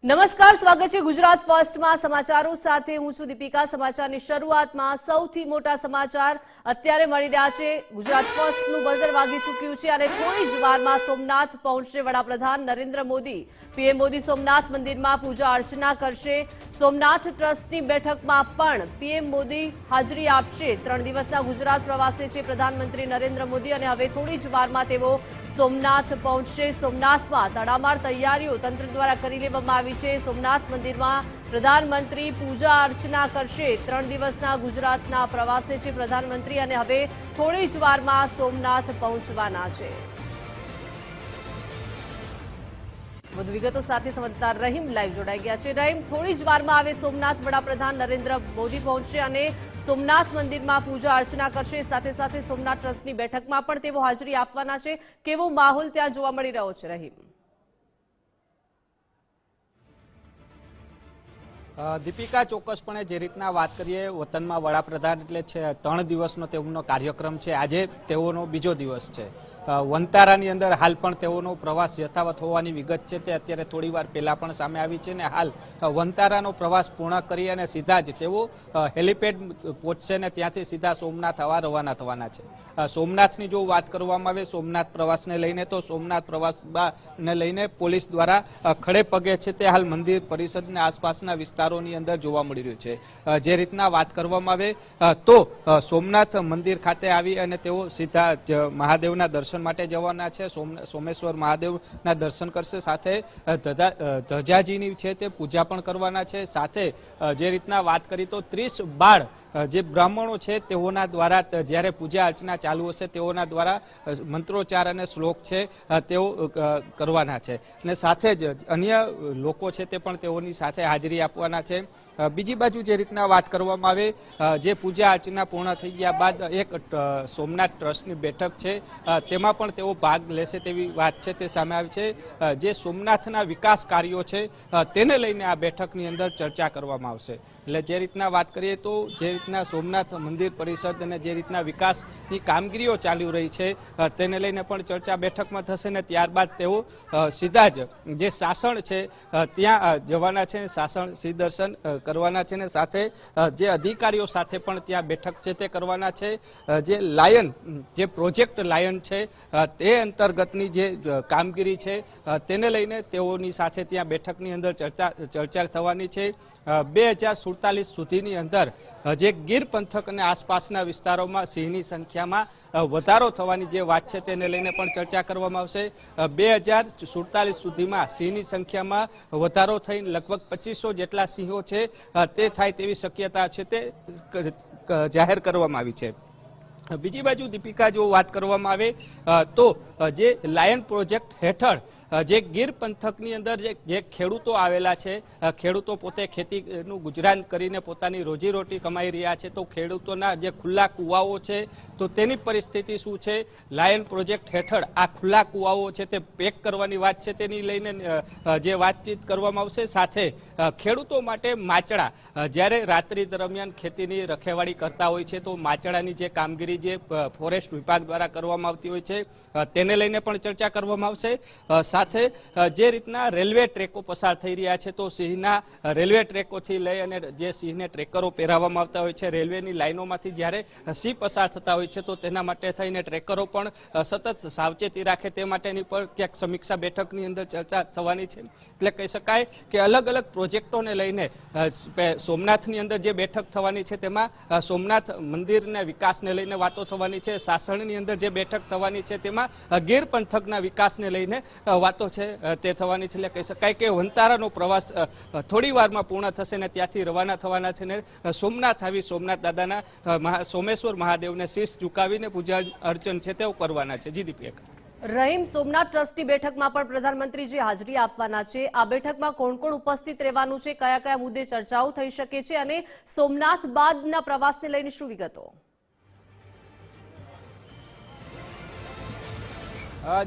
નમસ્કાર, સ્વાગત છે ગુજરાત ફર્સ્ટમાં સમાચારો સાથે હું છું દીપિકા। સમાચારની શરૂઆતમાં સૌથી મોટા સમાચાર અત્યારે મળી રહ્યા છે। ગુજરાત ફર્સ્ટનું બઝર વાગી ચૂક્યું છે અને થોડી જ વારમાં સોમનાથ પહોંચશે વડાપ્રધાન નરેન્દ્ર મોદી। પીએમ મોદી સોમનાથ મંદિરમાં પૂજા અર્ચના કરશે। સોમનાથ ટ્રસ્ટની બેઠકમાં પણ પીએમ મોદી હાજરી આપશે। 3 દિવસના ગુજરાત પ્રવાસે છે પ્રધાનમંત્રી નરેન્દ્ર મોદી અને હવે થોડી જ વારમાં તેઓ સોમનાથ પહોંચશે। સોમનાથમાં તડામાર તૈયારીઓ તંત્ર દ્વારા કરી લેવામાં આવી છે। સોમનાથ મંદિરમાં પ્રધાનમંત્રી પૂજા અર્ચના કરશે। 3 દિવસના ગુજરાતના પ્રવાસે છે પ્રધાનમંત્રી અને હવે થોડી જ વારમાં સોમનાથ પહોંચવાના છે। વધુ વિગતો સાથે સંવાદદાર રહીમ લાઈવ જોડાઈ ગયા છે। રહીમ, થોડી જ વારમાં હવે સોમનાથ વડાપ્રધાન નરેન્દ્ર મોદી પહોંચશે અને સોમનાથ મંદિરમાં પૂજા અર્ચના કરશે। સાથે સાથે સોમનાથ ટ્રસ્ટની બેઠકમાં પણ તેઓ હાજરી આપવાના છે। કેવો માહોલ ત્યાં જોવા મળી રહ્યો છે રહીમ? દીપિકા, ચોક્કસપણે જે રીતના વાત કરીએ વતનમાં વડાપ્રધાન એટલે 3 દિવસનો તેમનો કાર્યક્રમ છે। આજે તેઓનો બીજો દિવસ છે। વનતારાની અંદર હાલ પણ તેઓનો પ્રવાસ યથાવત હોવાની વિગત છે તે અત્યારે થોડી વાર પહેલા પણ સામે આવી છે ને હાલ વનતારાનો પ્રવાસ પૂર્ણ કરી અને સીધા જ તેઓ હેલિપેડ પહોંચશે ને ત્યાંથી સીધા સોમનાથ રવાના થવાના છે। સોમનાથની જો વાત કરવામાં આવે સોમનાથ પ્રવાસને લઈને તો સોમનાથ પ્રવાસને લઈને પોલીસ દ્વારા ખડે પગે છે તે હાલ મંદિર પરિસદના આસપાસના વિસ્તારોની અંદર જોવા મળી રહ્યું છે। જે રીતના વાત કરવામાં આવે તો સોમનાથ મંદિર ખાતે આવી અને તેઓ સીધા મહાદેવના દર્શન માટે જવાના છે। સોમેશ્વર મહાદેવના દર્શન કરશે, સાથે ધજાજીની છે તે પૂજા પણ કરવાના છે। સાથે જે રીતના વાત કરી તો 30 બાળ જે બ્રાહ્મણો છે તેઓના દ્વારા જ્યારે પૂજા અર્ચના ચાલુ હશે તેઓના દ્વારા મંત્રોચ્ચાર અને શ્લોક છે તેઓ કરવાના છે અને સાથે જ અન્ય લોકો છે તે પણ તેઓની સાથે હાજરી આપવાના છે। બીજી બાજુ જે રીતના વાત કરવામાં આવે જે પૂજા અર્ચના પૂર્ણ થઈ ગયા બાદ એક સોમનાથ ટ્રસ્ટની બેઠક છે તેમાં પણ તેઓ ભાગ લેશે તેવી વાત છે તે સામે આવી છે। જે સોમનાથના વિકાસ કાર્યો છે તેને લઈને આ બેઠકની અંદર ચર્ચા કરવામાં આવશે। એટલે જે રીતના વાત કરીએ તો જે રીતના સોમનાથ મંદિર પરિષદ અને જે રીતના વિકાસની કામગીરીઓ ચાલી રહી છે તેને લઈને પણ ચર્ચા બેઠકમાં થશે ને ત્યારબાદ તેઓ સીધા જ જે સાસણ છે ત્યાં જવાના છે, સાસણ સિંહ દર્શન કરવાના છે ને સાથે જે અધિકારીઓ સાથે પણ ત્યાં બેઠક છે તે કરવાના છે। જે લાયન જે પ્રોજેક્ટ લાયન છે તે અંતર્ગતની જે કામગીરી છે તેને લઈને તેઓની સાથે ત્યાં બેઠકની અંદર ચર્ચા થવાની છે। 2047 સુધીની અંદર જે ગીર પંથક અને આસપાસના વિસ્તારોમાં સિંહની સંખ્યામાં વધારો થવાની જે વાત છે તેને લઈને પણ ચર્ચા કરવામાં આવશે। 2047 સુધીમાં સિંહની સંખ્યામાં વધારો થઈને લગભગ 2500 જેટલા સિંહો છે તે થાય તેવી શક્યતા છે તે જાહેર કરવામાં આવી છે। બીજી બાજુ દીપિકા જો વાત કરવામાં આવે તો જે લાયન પ્રોજેક્ટ હેઠળ જે ગીર પંથકની અંદર જે ખેડૂતો આવેલા છે, ખેડૂતો પોતે ખેતીનું ગુજરાન કરીને પોતાની રોજીરોટી કમાઈ રહ્યા છે તો ખેડૂતોના જે ખુલ્લા કુવાઓ છે તો તેની પરિસ્થિતિ શું છે? લાયન પ્રોજેક્ટ હેઠળ આ ખુલ્લા કુવાઓ છે તે પેક કરવાની વાત છે તેની લઈને જે વાતચીત કરવામાં આવશે। સાથે ખેડૂતો માટે માચડા, જ્યારે રાત્રિ દરમિયાન ખેતીની રખેવાળી કરતા હોય છે તો માચડાની જે કામગીરી જે ફોરેસ્ટ વિભાગ દ્વારા કરવામાં આવતી હોય છે તેને લઈને પણ ચર્ચા કરવામાં આવશે। સાથે જે રીતના રેલવે ટ્રેકો પસાર થઈ રહ્યા છે તો સિંહના રેલવે ટ્રેકોથી લઈ અને જે સિંહને ટ્રેકરો પહેરાવવામાં આવતા હોય છે રેલવેની લાઈનોમાંથી જ્યારે સિંહ પસાર થતા હોય છે તો તેના માટે થઈને ટ્રેકરો પણ સતત સાવચેતી રાખે તે માટેની પણ ક્યાંક સમીક્ષા બેઠકની અંદર ચર્ચા થવાની છે। એટલે કહી શકાય કે અલગ અલગ પ્રોજેક્ટોને લઈને સોમનાથની અંદર જે બેઠક થવાની છે તેમાં સોમનાથ મંદિરના વિકાસને લઈને વાતો થવાની છે। સાસણની અંદર જે બેઠક થવાની છે તેમાં ગીર પંથકના વિકાસને લઈને વાતો છે તે થવાની છે। એટલે કહી શકાય કે વનતારાનો પ્રવાસ થોડી વારમાં પૂર્ણ થશે ને ત્યાંથી રવાના થવાના છે ને સોમનાથ આવી સોમનાથ દાદાના સોમેશ્વર મહાદેવને શીશ ઝુકાવીને પૂજા અર્ચન છે તેઓ કરવાના છે। જી દીપિકા। રહીમ, સોમનાથ ટ્રસ્ટની બેઠકમાં પણ પ્રધાનમંત્રીજી હાજરી આપવાના છે। આ બેઠકમાં કોણ કોણ ઉપસ્થિત રહેવાનું છે, કયા કયા મુદ્દે ચર્ચાઓ થઈ શકે છે અને સોમનાથ બાદના પ્રવાસને લઈને શું વિગતો?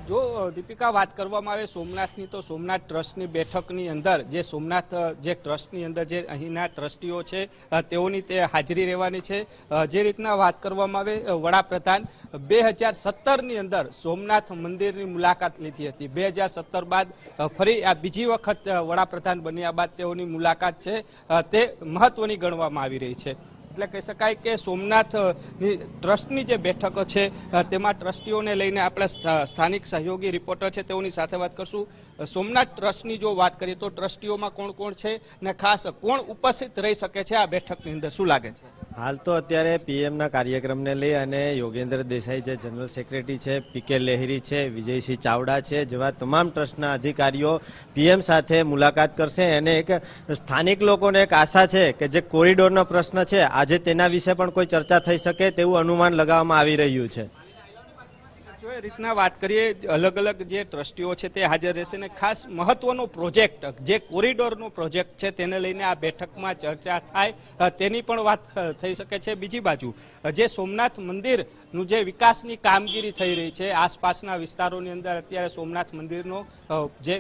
જો દીપિકા વાત કરવામાં આવે સોમનાથની, તો સોમનાથ ટ્રસ્ટની બેઠકની અંદર જે સોમનાથ જે ટ્રસ્ટની અંદર જે અહીંના ટ્રસ્ટીઓ છે તેઓની તે હાજરી રહેવાની છે. જે રીતના વાત કરવામાં આવે, વડાપ્રધાન 2017ની અંદર સોમનાથ મંદિરની મુલાકાત લીધી હતી. 2017 બાદ ફરી આ બીજી વખત વડાપ્રધાન બન્યા બાદ તેઓની મુલાકાત છે તે મહત્વની ગણવામાં આવી રહી છે. એટલે કહી શકાય કે સોમનાથ ટ્રસ્ટની જે બેઠકો છે તેમાં ટ્રસ્ટીઓને લઈને આપણે સ્થાનિક સહયોગી રિપોર્ટર છે તેઓની સાથે વાત કરશું. સોમનાથ ટ્રસ્ટની જો વાત કરીએ તો ટ્રસ્ટીઓમાં કોણ કોણ છે ને ખાસ કોણ ઉપસ્થિત રહી શકે છે આ બેઠકની અંદર, શું લાગે છે? હાલ તો અત્યારે પીએમના કાર્યક્રમને લઈ અને યોગેન્દ્ર દેસાઈ જે જનરલ સેક્રેટરી છે, પીકે લહેરી છે, વિજયસિંહ ચાવડા છે જેવા તમામ ટ્રસ્ટના અધિકારીઓ પીએમ સાથે મુલાકાત કરશે. અને એક સ્થાનિક લોકોને એક આશા છે કે જે કોરિડોરનો પ્રશ્ન છે આજે તેના વિશે પણ કોઈ ચર્ચા થઈ શકે તેવું અનુમાન લગાવવામાં આવી રહ્યું છે. જો એ રીતના વાત કરીએ, અલગ અલગ જે ટ્રસ્ટીઓ છે તે હાજર રહેશે ને ખાસ મહત્વનો પ્રોજેક્ટ જે કોરિડોરનો પ્રોજેક્ટ છે તેને લઈને આ બેઠકમાં ચર્ચા થાય તેની પણ વાત થઈ શકે છે. બીજી બાજુ જે સોમનાથ મંદિરનું જે વિકાસની કામગીરી થઈ રહી છે આસપાસના વિસ્તારોની અંદર, અત્યારે સોમનાથ મંદિરનો જે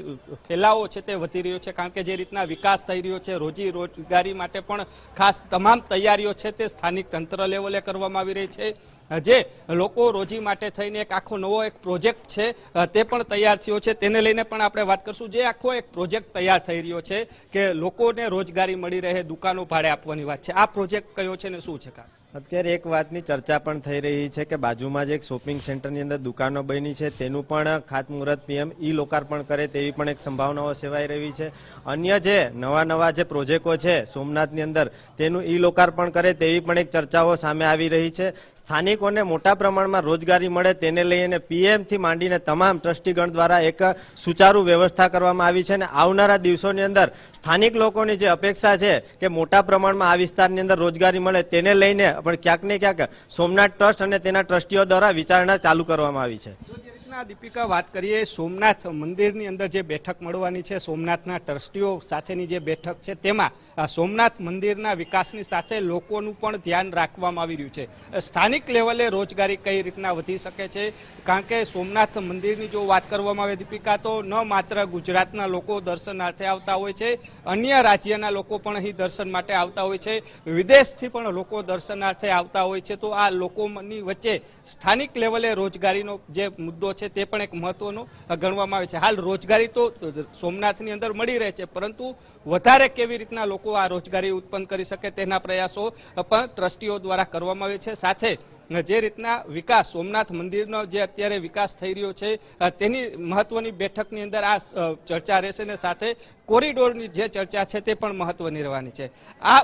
ફેલાવો છે તે વધી રહ્યો છે, કારણ કે જે રીતના વિકાસ થઈ રહ્યો છે રોજી રોજગારી માટે પણ ખાસ તમામ તૈયારીઓ છે તે સ્થાનિક તંત્ર લેવલે કરવામાં આવી રહી છે. જે લોકો રોજી માટે થઈને એક આખો નવો એક પ્રોજેક્ટ છે તે પણ તૈયાર થયો છે, તેને લઈને પણ આપણે વાત કરશું. જે આખો એક પ્રોજેક્ટ તૈયાર થઈ રહ્યો છે કે લોકોને રોજગારી મળી રહે, દુકાનો ભાડે આપવાની વાત છે, આ પ્રોજેક્ટ કયો છે ને શું છે? અત્યારે એક વાતની ચર્ચા પણ થઈ રહી છે કે બાજુમાં જે એક શોપિંગ સેન્ટરની અંદર દુકાનો બની છે તેનું પણ ખાતમુહૂર્ત પીએમ લોકાર્પણ કરે તેવી પણ એક સંભાવનાઓ સેવાઈ રહી છે. અન્ય જે નવા જે પ્રોજેક્ટો છે સોમનાથની અંદર તેનું લોકાર્પણ કરે તેવી પણ એક ચર્ચાઓ સામે આવી રહી છે. સ્થાનિકોને મોટા પ્રમાણમાં રોજગારી મળે તેને લઈને પીએમથી માંડીને તમામ ટ્રસ્ટીગણ દ્વારા એક સુચારુ વ્યવસ્થા કરવામાં આવી છે. અને આવનારા દિવસોની અંદર સ્થાનિક લોકોની જે અપેક્ષા છે કે મોટા પ્રમાણમાં આ વિસ્તારની અંદર રોજગારી મળે તેને લઈને પણ ક્યાંક ને ક્યાંક સોમનાથ ટ્રસ્ટ અને તેના ટ્રસ્ટીઓ દ્વારા વિચારણા ચાલુ કરવામાં આવી છે. દીપિકા વાત કરીએ, સોમનાથ મંદિરની અંદર જે બેઠક મળવાની છે, સોમનાથના ટ્રસ્ટીઓ સાથેની જે બેઠક છે તેમાં સોમનાથ મંદિરના વિકાસની સાથે લોકોનું પણ ધ્યાન રાખવામાં આવી રહ્યું છે. સ્થાનિક લેવલે રોજગારી કઈ રીતના વધી શકે છે, કારણ કે સોમનાથ મંદિરની જો વાત કરવામાં આવે દીપિકા, તો ન માત્ર ગુજરાતના લોકો દર્શનાર્થે આવતા હોય છે, અન્ય રાજ્યના લોકો પણ અહીં દર્શન માટે આવતા હોય છે, વિદેશથી પણ લોકો દર્શનાર્થે આવતા હોય છે. તો આ લોકોની વચ્ચે સ્થાનિક લેવલે રોજગારીનો જે મુદ્દો છે તે પણ એક મહત્વનો ગણવામાં આવે છે. હાલ રોજગારી તો સોમનાથની અંદર મળી રહે છે, પરંતુ વધારે કેવી રીતના લોકો આ રોજગારી ઉત્પન્ન કરી શકે તેના પ્રયાસો પણ ટ્રસ્ટીઓ દ્વારા કરવામાં આવે છે. સાથે જે રીતના વિકાસ સોમનાથ મંદિરનો જે અત્યારે વિકાસ થઈ રહ્યો છે તેની મહત્વની બેઠકની અંદર આ ચર્ચા રહેશે ને સાથે કોરિડોરની જે ચર્ચા છે તે પણ મહત્વની રહેવાની છે. આ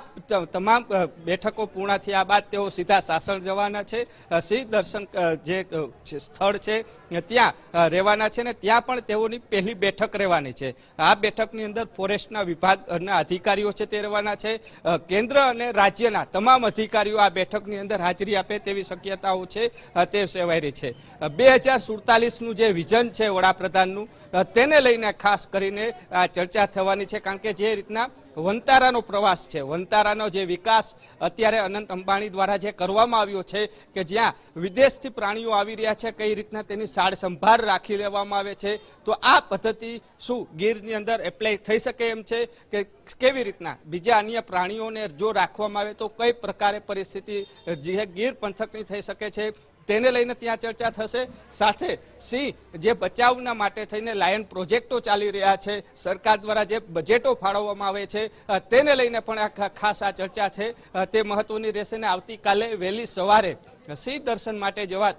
તમામ બેઠકો પૂર્ણ થયા બાદ તેઓ સીધા સાસણ જવાના છે. સિંહ દર્શન જે સ્થળ છે ત્યાં રહેવાના છે ને ત્યાં પણ તેઓની પહેલી બેઠક રહેવાની છે. આ બેઠકની અંદર ફોરેસ્ટના વિભાગના અધિકારીઓ છે તે રહેવાના છે. કેન્દ્ર અને રાજ્યના તમામ અધિકારીઓ આ બેઠકની અંદર હાજરી આપે તેવી શક્યતાઓ છે તે સેવાઈ રહી છે. 2047નું જે વિઝન છે વડાપ્રધાનનું તેને લઈને ખાસ કરીને આ ચર્ચા થવાની છે, કારણ કે જે રીતના વનતારાનો પ્રવાસ છે, વનતારાનો જે વિકાસ અત્યારે અનંત અંબાણી દ્વારા જે કરવામાં આવ્યો છે કે જ્યાં વિદેશથી પ્રાણીઓ આવી રહ્યા છે, કઈ રીતના તેની સાર સંભાળ રાખી લેવામાં આવે છે, તો આ પદ્ધતિ શું ગીરની અંદર એપ્લાય થઈ શકે એમ છે કે કેવી રીતના બીજા અન્ય પ્રાણીઓને જો રાખવામાં આવે તો કઈ પ્રકારે પરિસ્થિતિ જે ગીર પંથકની થઈ શકે છે તેને લઈને ત્યાં ચર્ચા થશે. સાથે સિંહ જે બચાવના માટે થઈને લાયન પ્રોજેક્ટો ચાલી રહ્યા છે, સરકાર દ્વારા જે બજેટો ફાળવવામાં આવે છે તેને લઈને પણ ખાસ આ ચર્ચા છે તે મહત્વની રહેશે. ને આવતીકાલે વહેલી સવારે સિંહ દર્શન માટે જવા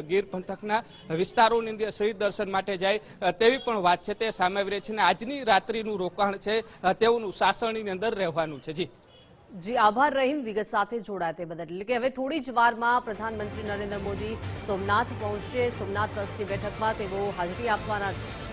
ગીર પંથકના વિસ્તારોની અંદર સિંહ દર્શન માટે જાય તેવી પણ વાત છે તે સામે આવી રહી છે. ને આજની રાત્રિનું રોકાણ છે તેઓનું સાસણની અંદર રહેવાનું છે. જી આભાર રહીમ વિગત સાથે જોડાયા તે બદલ. એટલે કે હવે થોડી જ વારમાં પ્રધાનમંત્રી નરેન્દ્ર મોદી સોમનાથ પહોંચશે. સોમનાથ ટ્રસ્ટની બેઠકમાં તેઓ હાજરી આપવાના છે.